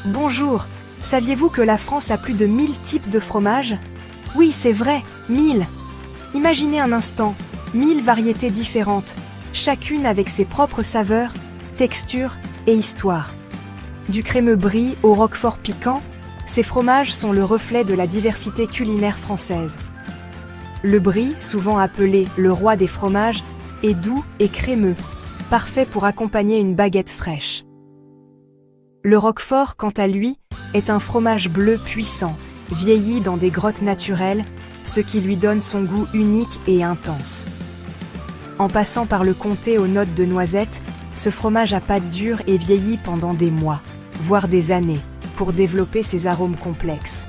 Bonjour, saviez-vous que la France a plus de 1000 types de fromages? Oui, c'est vrai, 1000. Imaginez un instant, 1000 variétés différentes, chacune avec ses propres saveurs, textures et histoires. Du crémeux brie au roquefort piquant, ces fromages sont le reflet de la diversité culinaire française. Le brie, souvent appelé le roi des fromages, est doux et crémeux, parfait pour accompagner une baguette fraîche. Le roquefort, quant à lui, est un fromage bleu puissant, vieilli dans des grottes naturelles, ce qui lui donne son goût unique et intense. En passant par le comté aux notes de noisettes, ce fromage à pâte dure est vieilli pendant des mois, voire des années, pour développer ses arômes complexes.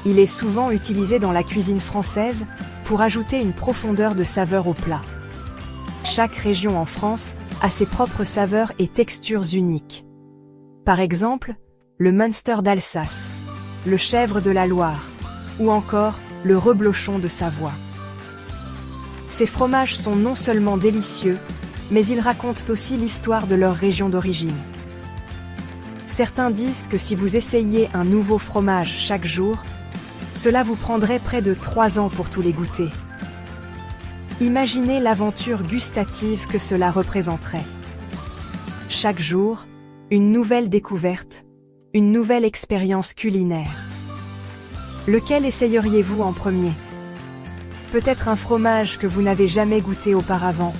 Il est souvent utilisé dans la cuisine française pour ajouter une profondeur de saveur au plat. Chaque région en France a ses propres saveurs et textures uniques. Par exemple, le Münster d'Alsace, le chèvre de la Loire, ou encore le reblochon de Savoie. Ces fromages sont non seulement délicieux, mais ils racontent aussi l'histoire de leur région d'origine. Certains disent que si vous essayiez un nouveau fromage chaque jour, cela vous prendrait près de 3 ans pour tous les goûter. Imaginez l'aventure gustative que cela représenterait. Chaque jour, une nouvelle découverte, une nouvelle expérience culinaire. Lequel essayeriez-vous en premier? Peut-être un fromage que vous n'avez jamais goûté auparavant,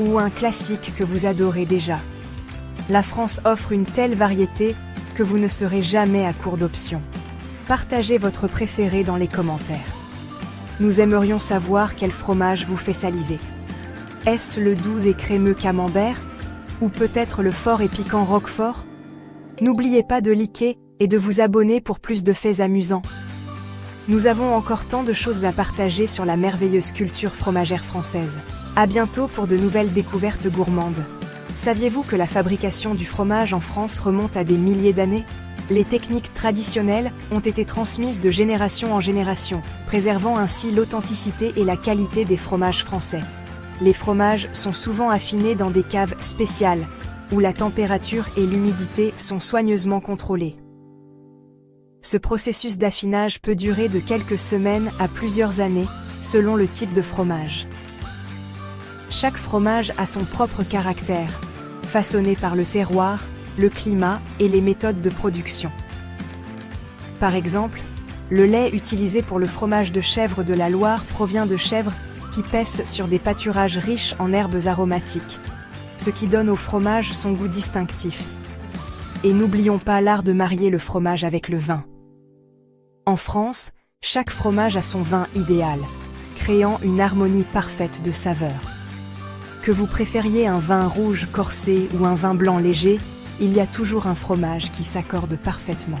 ou un classique que vous adorez déjà. La France offre une telle variété que vous ne serez jamais à court d'options. Partagez votre préféré dans les commentaires. Nous aimerions savoir quel fromage vous fait saliver. Est-ce le doux et crémeux camembert? Ou peut-être le fort et piquant roquefort? N'oubliez pas de liker et de vous abonner pour plus de faits amusants. Nous avons encore tant de choses à partager sur la merveilleuse culture fromagère française. À bientôt pour de nouvelles découvertes gourmandes. Saviez-vous que la fabrication du fromage en France remonte à des milliers d'années? Les techniques traditionnelles ont été transmises de génération en génération, préservant ainsi l'authenticité et la qualité des fromages français. Les fromages sont souvent affinés dans des caves spéciales, où la température et l'humidité sont soigneusement contrôlées. Ce processus d'affinage peut durer de quelques semaines à plusieurs années, selon le type de fromage. Chaque fromage a son propre caractère, façonné par le terroir, le climat et les méthodes de production. Par exemple, le lait utilisé pour le fromage de chèvre de la Loire provient de chèvres qui paissent sur des pâturages riches en herbes aromatiques, ce qui donne au fromage son goût distinctif. Et n'oublions pas l'art de marier le fromage avec le vin. En France, chaque fromage a son vin idéal, créant une harmonie parfaite de saveurs. Que vous préfériez un vin rouge corsé ou un vin blanc léger, il y a toujours un fromage qui s'accorde parfaitement.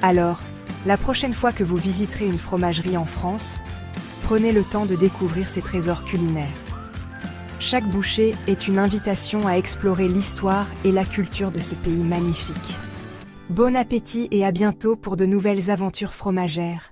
Alors, la prochaine fois que vous visiterez une fromagerie en France, prenez le temps de découvrir ces trésors culinaires. Chaque bouchée est une invitation à explorer l'histoire et la culture de ce pays magnifique. Bon appétit et à bientôt pour de nouvelles aventures fromagères.